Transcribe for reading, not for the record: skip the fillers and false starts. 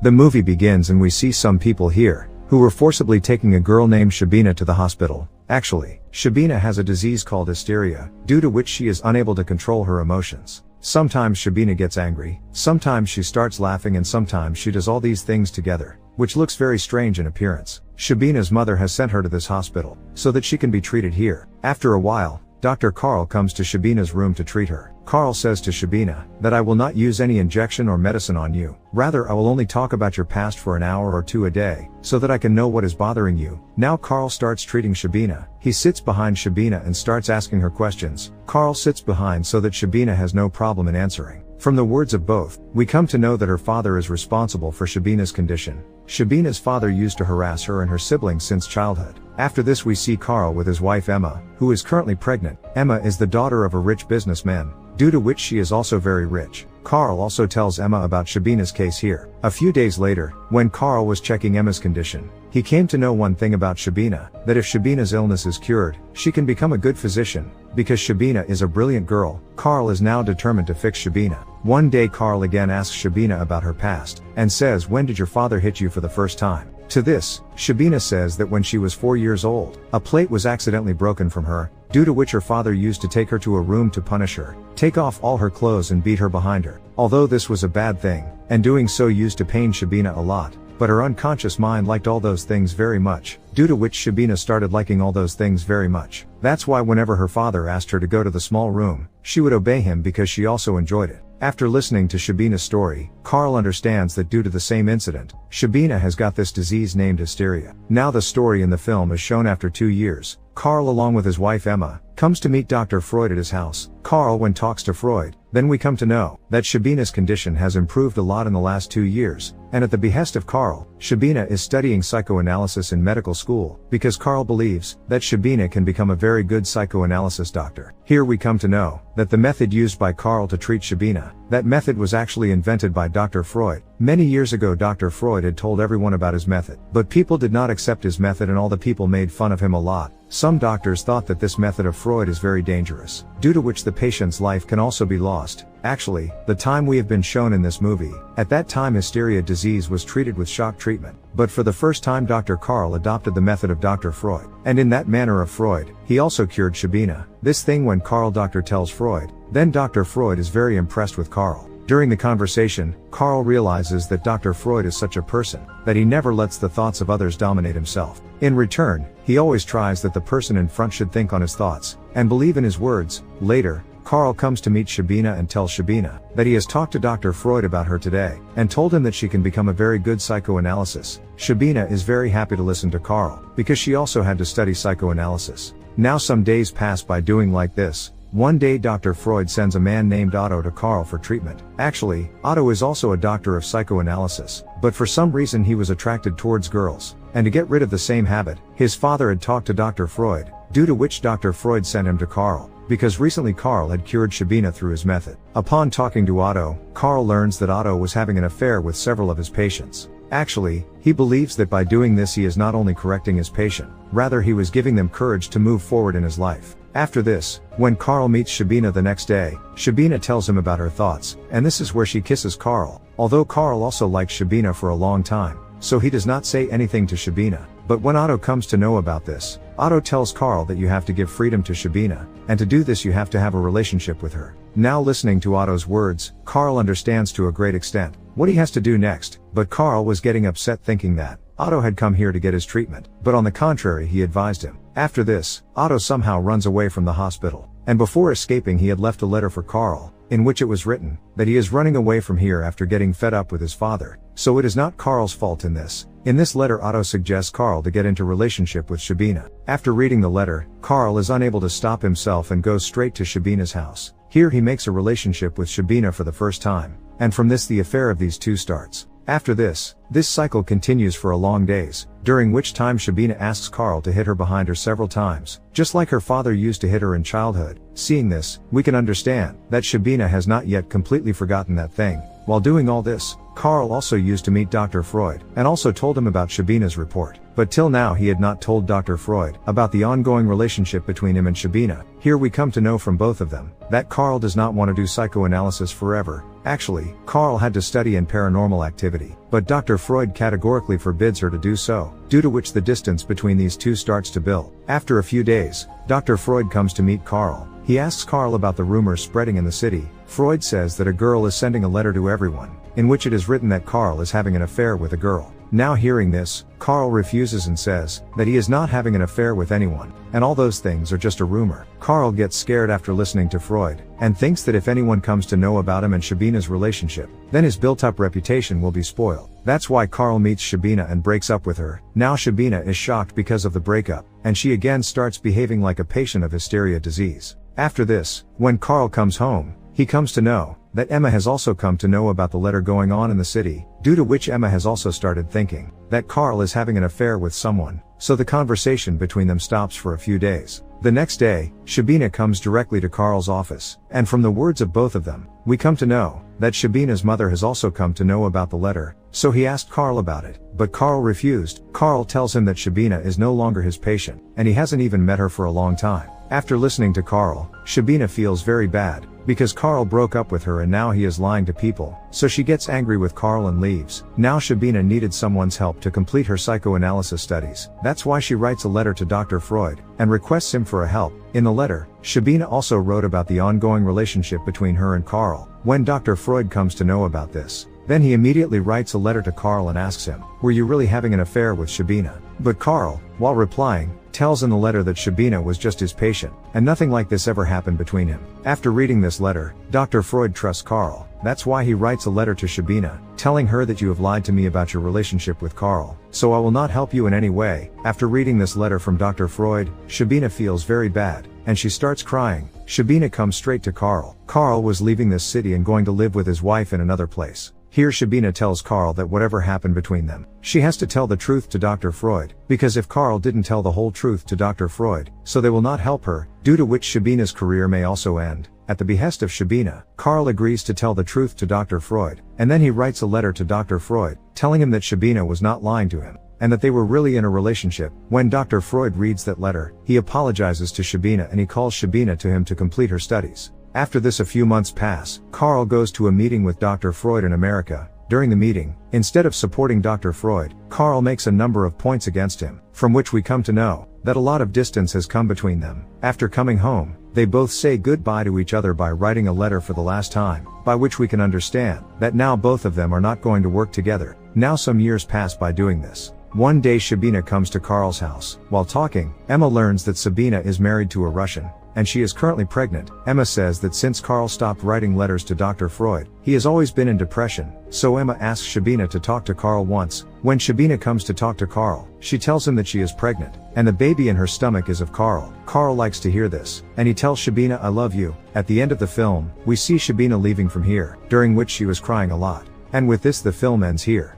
The movie begins and we see some people here, who were forcibly taking a girl named Shabina to the hospital. Actually, Shabina has a disease called hysteria, due to which she is unable to control her emotions. Sometimes Shabina gets angry, sometimes she starts laughing, and sometimes she does all these things together, which looks very strange in appearance. Shabina's mother has sent her to this hospital, so that she can be treated here. After a while, Dr. Carl comes to Shabina's room to treat her. Carl says to Shabina, that I will not use any injection or medicine on you. Rather, I will only talk about your past for an hour or two a day, so that I can know what is bothering you. Now Carl starts treating Shabina. He sits behind Shabina and starts asking her questions. Carl sits behind so that Shabina has no problem in answering. From the words of both, we come to know that her father is responsible for Shabina's condition. Shabina's father used to harass her and her siblings since childhood. After this we see Carl with his wife Emma, who is currently pregnant. Emma is the daughter of a rich businessman, due to which she is also very rich. Carl also tells Emma about Shabina's case here. A few days later, when Carl was checking Emma's condition, he came to know one thing about Shabina, that if Shabina's illness is cured, she can become a good physician. Because Shabina is a brilliant girl, Carl is now determined to fix Shabina. One day Carl again asks Shabina about her past, and says, when did your father hit you for the first time? To this, Shabina says that when she was 4 years old, a plate was accidentally broken from her, due to which her father used to take her to a room to punish her, take off all her clothes and beat her behind her. Although this was a bad thing, and doing so used to pain Shabina a lot, but her unconscious mind liked all those things very much, due to which Shabina started liking all those things very much. That's why whenever her father asked her to go to the small room, she would obey him because she also enjoyed it. After listening to Shabina's story, Carl understands that due to the same incident, Shabina has got this disease named hysteria. Now the story in the film is shown after 2 years. Carl, along with his wife Emma, comes to meet Dr. Freud at his house. Carl when talks to Freud, then we come to know that Shabina's condition has improved a lot in the last 2 years, and at the behest of Carl, Shabina is studying psychoanalysis in medical school, because Carl believes that Shabina can become a very good psychoanalysis doctor. Here we come to know that the method used by Carl to treat Shabina, that method was actually invented by Dr. Freud. Many years ago Dr. Freud had told everyone about his method, but people did not accept his method and all the people made fun of him a lot. Some doctors thought that this method of Freud is very dangerous, due to which the patient's life can also be lost. Actually, the time we have been shown in this movie, at that time hysteria disease was treated with shock treatment. But for the first time Dr. Carl adopted the method of Dr. Freud. And in that manner of Freud, he also cured Shabina. This thing when Carl doctor tells Freud, then Dr. Freud is very impressed with Carl. During the conversation, Carl realizes that Dr. Freud is such a person, that he never lets the thoughts of others dominate himself. In return, he always tries that the person in front should think on his thoughts, and believe in his words. Later, Carl comes to meet Shabina and tells Shabina that he has talked to Dr. Freud about her today, and told him that she can become a very good psychoanalysis. Shabina is very happy to listen to Carl, because she also had to study psychoanalysis. Now some days pass by doing like this. One day Dr. Freud sends a man named Otto to Carl for treatment. Actually, Otto is also a doctor of psychoanalysis, but for some reason he was attracted towards girls. And to get rid of the same habit, his father had talked to Dr. Freud, due to which Dr. Freud sent him to Carl, because recently Carl had cured Shabina through his method. Upon talking to Otto, Carl learns that Otto was having an affair with several of his patients. Actually, he believes that by doing this he is not only correcting his patient, rather he was giving them courage to move forward in his life. After this, when Carl meets Shabina the next day, Shabina tells him about her thoughts, and this is where she kisses Carl. Although Carl also liked Shabina for a long time, so he does not say anything to Shabina. But when Otto comes to know about this, Otto tells Carl that you have to give freedom to Shabina, and to do this you have to have a relationship with her. Now listening to Otto's words, Carl understands to a great extent what he has to do next, but Carl was getting upset thinking that Otto had come here to get his treatment, but on the contrary he advised him. After this, Otto somehow runs away from the hospital, and before escaping he had left a letter for Carl, in which it was written that he is running away from here after getting fed up with his father. So it is not Carl's fault in this. In this letter Otto suggests Carl to get into relationship with Shabina. After reading the letter, Carl is unable to stop himself and goes straight to Shabina's house. Here he makes a relationship with Shabina for the first time, and from this the affair of these two starts. After this cycle continues for a long days, during which time Shabina asks Carl to hit her behind her several times, just like her father used to hit her in childhood. Seeing this, we can understand that Shabina has not yet completely forgotten that thing, While doing all this, Carl also used to meet Dr. Freud, and also told him about Shabina's report. But till now he had not told Dr. Freud about the ongoing relationship between him and Shabina. Here we come to know from both of them, that Carl does not want to do psychoanalysis forever. Actually, Carl had to study in paranormal activity, but Dr. Freud categorically forbids her to do so, due to which the distance between these two starts to build. After a few days, Dr. Freud comes to meet Carl. He asks Carl about the rumors spreading in the city. Freud says that a girl is sending a letter to everyone, in which it is written that Carl is having an affair with a girl. Now hearing this, Carl refuses and says that he is not having an affair with anyone, and all those things are just a rumor. Carl gets scared after listening to Freud, and thinks that if anyone comes to know about him and Shabina's relationship, then his built-up reputation will be spoiled. That's why Carl meets Shabina and breaks up with her. Now Shabina is shocked because of the breakup, and she again starts behaving like a patient of hysteria disease. After this, when Carl comes home, he comes to know that Emma has also come to know about the letter going on in the city, due to which Emma has also started thinking that Carl is having an affair with someone, so the conversation between them stops for a few days. The next day, Shabina comes directly to Carl's office, and from the words of both of them, we come to know that Shabina's mother has also come to know about the letter, so he asked Carl about it, but Carl refused. Carl tells him that Shabina is no longer his patient, and he hasn't even met her for a long time. After listening to Carl, Shabina feels very bad, because Carl broke up with her and now he is lying to people, so she gets angry with Carl and leaves. Now Shabina needed someone's help to complete her psychoanalysis studies. That's why she writes a letter to Dr. Freud, and requests him for a help. In the letter, Shabina also wrote about the ongoing relationship between her and Carl. When Dr. Freud comes to know about this, then he immediately writes a letter to Carl and asks him, were you really having an affair with Shabina? But Carl, while replying, tells in the letter that Shabina was just his patient, and nothing like this ever happened between him. After reading this letter, Dr. Freud trusts Carl. That's why he writes a letter to Shabina, telling her that you have lied to me about your relationship with Carl, so I will not help you in any way. After reading this letter from Dr. Freud, Shabina feels very bad, and she starts crying. Shabina comes straight to Carl. Carl was leaving this city and going to live with his wife in another place. Here Shabina tells Carl that whatever happened between them, she has to tell the truth to Dr. Freud, because if Carl didn't tell the whole truth to Dr. Freud, so they will not help her, due to which Shabina's career may also end. At the behest of Shabina, Carl agrees to tell the truth to Dr. Freud, and then he writes a letter to Dr. Freud, telling him that Shabina was not lying to him, and that they were really in a relationship. When Dr. Freud reads that letter, he apologizes to Shabina and he calls Shabina to him to complete her studies. After this a few months pass, Carl goes to a meeting with Dr. Freud in America. During the meeting, instead of supporting Dr. Freud, Carl makes a number of points against him, from which we come to know that a lot of distance has come between them. After coming home, they both say goodbye to each other by writing a letter for the last time, by which we can understand that now both of them are not going to work together. Now some years pass by doing this. One day Shabina comes to Carl's house. While talking, Emma learns that Sabina is married to a Russian, and she is currently pregnant. Emma says that since Carl stopped writing letters to Dr. Freud, he has always been in depression, so Emma asks Shabina to talk to Carl once. When Shabina comes to talk to Carl, she tells him that she is pregnant, and the baby in her stomach is of Carl. Carl likes to hear this, and he tells Shabina, I love you. At the end of the film, we see Shabina leaving from here, during which she was crying a lot. And with this the film ends here.